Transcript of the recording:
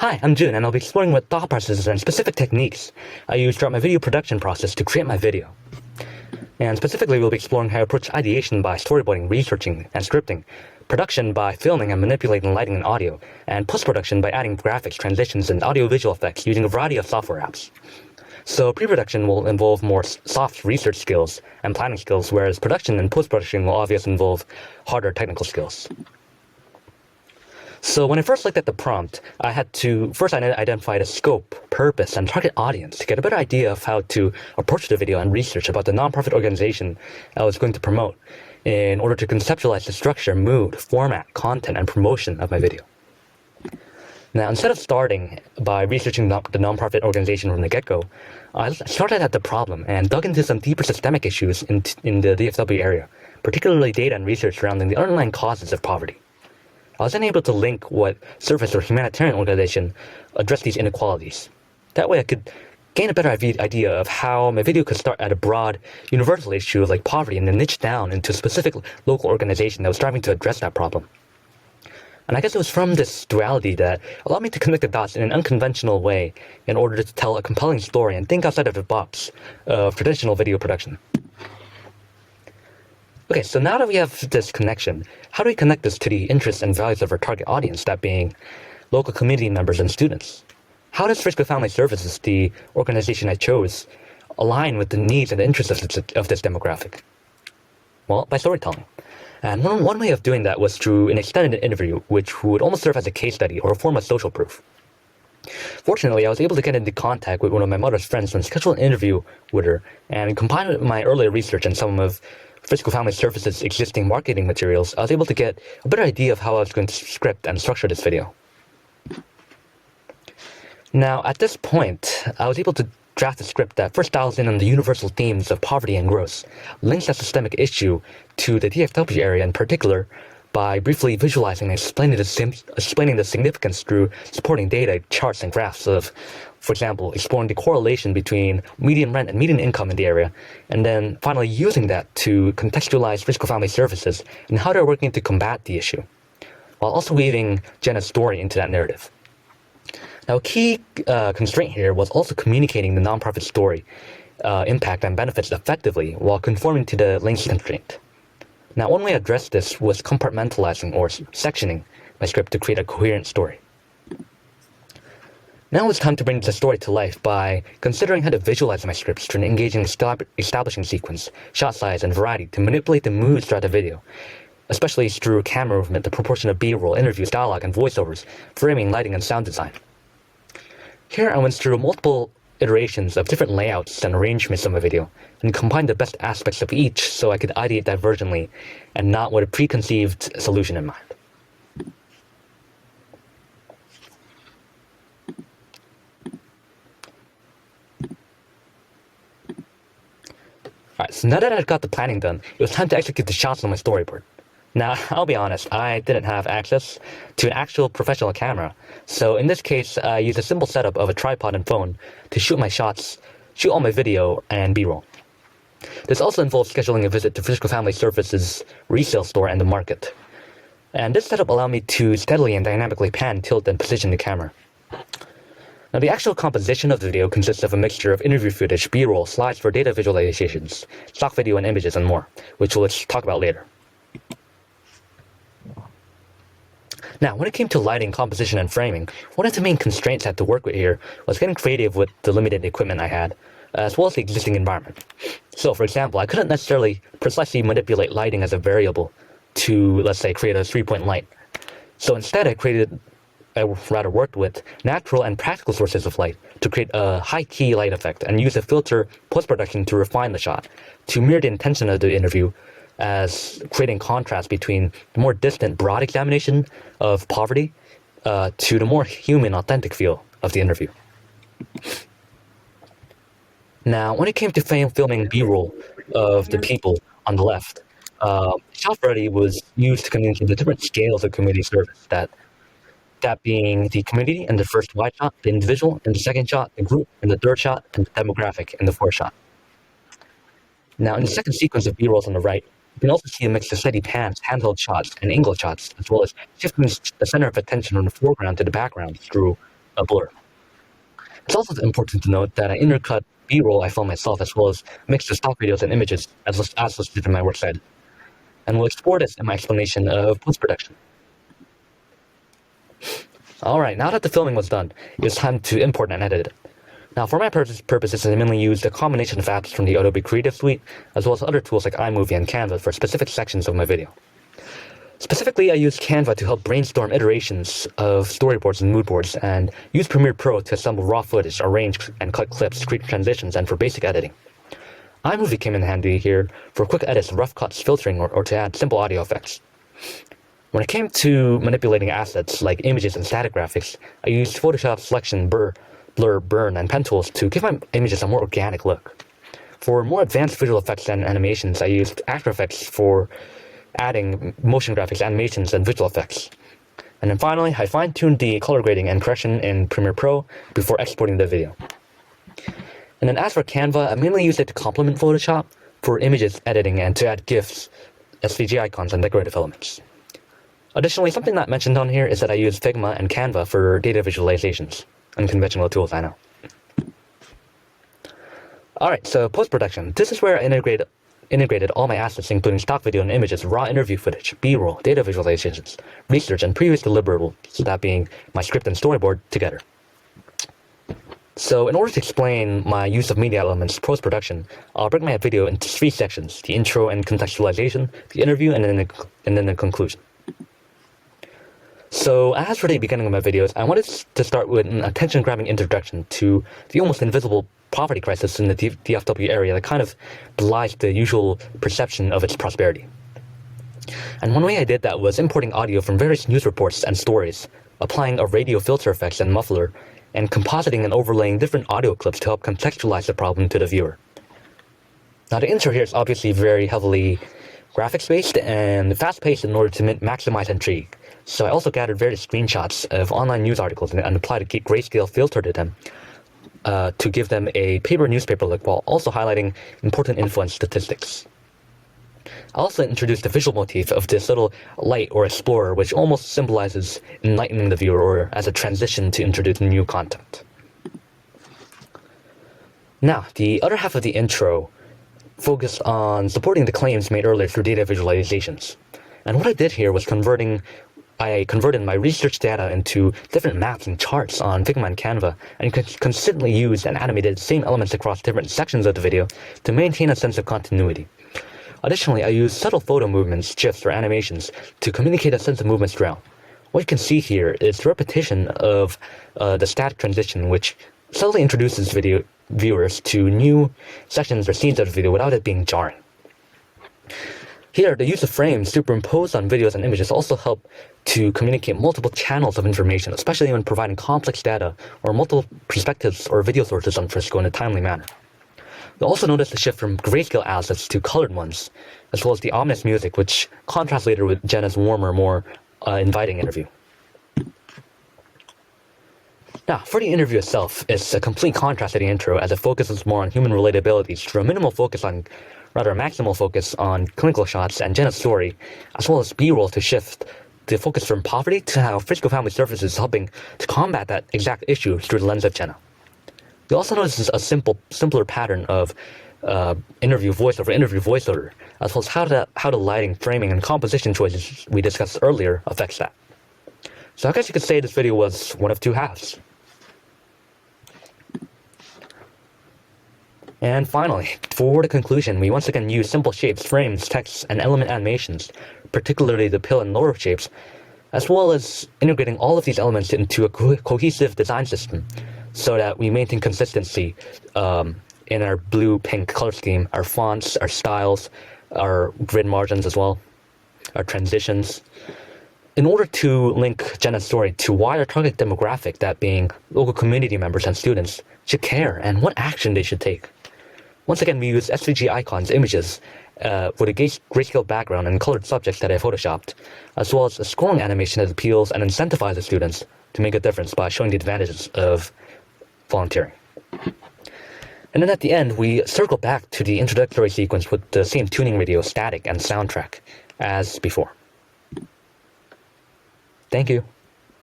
Hi, I'm Jun, and I'll be exploring what thought processes and specific techniques I use throughout my video production process to create my video. And specifically, we'll be exploring how I approach ideation by storyboarding, researching, and scripting, production by filming and manipulating lighting and audio, and post-production by adding graphics, transitions, and audio-visual effects using a variety of software apps. So pre-production will involve more soft research skills and planning skills, whereas production and post-production will obviously involve harder technical skills. So when I first looked at the prompt, I had to first identify the scope, purpose, and target audience to get a better idea of how to approach the video and research about the nonprofit organization I was going to promote in order to conceptualize the structure, mood, format, content, and promotion of my video. Now, instead of starting by researching the nonprofit organization from the get-go, I started at the problem and dug into some deeper systemic issues in the DFW area, particularly data and research surrounding the underlying causes of poverty. I was then able to link what service or humanitarian organization addressed these inequalities. That way I could gain a better idea of how my video could start at a broad, universal issue like poverty and then niche down into a specific local organization that was striving to address that problem. And I guess it was from this duality that allowed me to connect the dots in an unconventional way in order to tell a compelling story and think outside of the box of traditional video production. Okay, so now that we have this connection, how do we connect this to the interests and values of our target audience, that being local community members and students? How does Frisco Family Services, the organization I chose, align with the needs and the interests of this demographic? Well, by storytelling. And one way of doing that was through an extended interview, which would almost serve as a case study or a form of social proof. Fortunately, I was able to get into contact with one of my mother's friends and schedule an interview with her, and combined with my earlier research and some of Frisco Family Services' existing marketing materials, I was able to get a better idea of how I was going to script and structure this video. Now, at this point, I was able to draft a script that first dials in on the universal themes of poverty and growth, links that systemic issue to the DFW area in particular by briefly visualizing and explaining the significance through supporting data, charts, and graphs of, for example, exploring the correlation between median rent and median income in the area, and then finally using that to contextualize Frisco Family Services and how they're working to combat the issue, while also weaving Jenna's story into that narrative. Now, a key constraint here was also communicating the nonprofit story, impact, and benefits effectively while conforming to the length constraint. Now, one way to address this was compartmentalizing or sectioning my script to create a coherent story. Now it's time to bring the story to life by considering how to visualize my scripts through an engaging establishing sequence, shot size, and variety to manipulate the moods throughout the video, especially through camera movement, the proportion of B-roll, interviews, dialogue, and voiceovers, framing, lighting, and sound design. Here I went through multiple iterations of different layouts and arrangements of my video, and combined the best aspects of each so I could ideate divergently and not with a preconceived solution in mind. Alright, so now that I've got the planning done, it was time to execute the shots on my storyboard. Now, I'll be honest, I didn't have access to an actual professional camera, so in this case, I used a simple setup of a tripod and phone to shoot my shots, shoot all my video, and B-roll. This also involved scheduling a visit to Frisco Family Services' resale store and the market. And this setup allowed me to steadily and dynamically pan, tilt, and position the camera. Now, the actual composition of the video consists of a mixture of interview footage, B-roll, slides for data visualizations, stock video and images, and more, which we'll talk about later. Now, when it came to lighting, composition, and framing, one of the main constraints I had to work with here was getting creative with the limited equipment I had, as well as the existing environment. So, for example, I couldn't necessarily precisely manipulate lighting as a variable to, let's say, create a 3-point light. So instead, I worked with natural and practical sources of light to create a high-key light effect and use a filter post-production to refine the shot, to mirror the intention of the interview as creating contrast between the more distant, broad examination of poverty to the more human, authentic feel of the interview. Now, when it came to filming B-roll of the people on the left, shot variety was used to communicate the different scales of community service, that being the community in the first wide shot, the individual in the second shot, the group in the third shot, and the demographic in the fourth shot. Now, in the second sequence of B-rolls on the right, you can also see a mix of steady pans, handheld shots, and angle shots, as well as shifting the center of attention from the foreground to the background through a blur. It's also important to note that I intercut B-roll I film myself as well as mix the stock videos and images as listed in my works cited. And we'll explore this in my explanation of post-production. Alright, now that the filming was done, it was time to import and edit it. Now, for my purposes, I mainly used a combination of apps from the Adobe Creative Suite, as well as other tools like iMovie and Canva for specific sections of my video. Specifically, I used Canva to help brainstorm iterations of storyboards and mood boards, and used Premiere Pro to assemble raw footage, arrange and cut clips, create transitions, and for basic editing. iMovie came in handy here for quick edits, rough cuts, filtering, or to add simple audio effects. When it came to manipulating assets like images and static graphics, I used Photoshop Selection, Blur, Burn, and pen tools to give my images a more organic look. For more advanced visual effects and animations, I used After Effects for adding motion graphics, animations, and visual effects. And then finally, I fine-tuned the color grading and correction in Premiere Pro before exporting the video. And then as for Canva, I mainly used it to complement Photoshop for images editing and to add GIFs, SVG icons, and decorative elements. Additionally, something not mentioned on here is that I use Figma and Canva for data visualizations. Unconventional tools, I know. Alright, so post-production. This is where I integrated all my assets, including stock video and images, raw interview footage, B-roll, data visualizations, research, and previous deliverables, that being my script and storyboard, together. So in order to explain my use of media elements post-production, I'll break my video into 3 sections: the intro and contextualization, the interview, and then the conclusion. So, as for the beginning of my videos, I wanted to start with an attention-grabbing introduction to the almost invisible poverty crisis in the DFW area that kind of belies the usual perception of its prosperity. And one way I did that was importing audio from various news reports and stories, applying a radio filter effects and muffler, and compositing and overlaying different audio clips to help contextualize the problem to the viewer. Now, the intro here is obviously very heavily graphics-based and fast-paced in order to maximize intrigue. So I also gathered various screenshots of online news articles and applied a grayscale filter to them to give them a paper newspaper look while also highlighting important influence statistics. I also introduced the visual motif of this little light or explorer, which almost symbolizes enlightening the viewer or as a transition to introduce new content. Now, the other half of the intro focused on supporting the claims made earlier through data visualizations. And what I did here was I converted my research data into different maps and charts on Figma and Canva, and consistently used and animated the same elements across different sections of the video to maintain a sense of continuity. Additionally, I used subtle photo movements, GIFs, or animations to communicate a sense of movement throughout. What you can see here is the repetition of the static transition, which subtly introduces viewers to new sections or scenes of the video without it being jarring. Here, the use of frames superimposed on videos and images also help to communicate multiple channels of information, especially when providing complex data or multiple perspectives or video sources on Frisco in a timely manner. You'll also notice the shift from grayscale assets to colored ones, as well as the ominous music, which contrasts later with Jenna's warmer, more inviting interview. Now, for the interview itself, it's a complete contrast to the intro, as it focuses more on human relatability through a maximal focus on clinical shots and Jenna's story, as well as B-roll to shift the focus from poverty to how Frisco Family Services is helping to combat that exact issue through the lens of Jenna. You'll also notice a simpler pattern of interview voiceover, as well as how the lighting, framing, and composition choices we discussed earlier affects that. So I guess you could say this video was one of 2 halves. And finally, for the conclusion, we once again use simple shapes, frames, texts, and element animations, particularly the pill and lower shapes, as well as integrating all of these elements into a cohesive design system so that we maintain consistency in our blue-pink color scheme, our fonts, our styles, our grid margins as well, our transitions, in order to link Jenna's story to why our target demographic, that being local community members and students, should care and what action they should take. Once again, we use SVG icons, images, with a grayscale background and colored subjects that I photoshopped, as well as a scrolling animation that appeals and incentivizes students to make a difference by showing the advantages of volunteering. And then at the end, we circle back to the introductory sequence with the same tuning radio, static, and soundtrack as before. Thank you.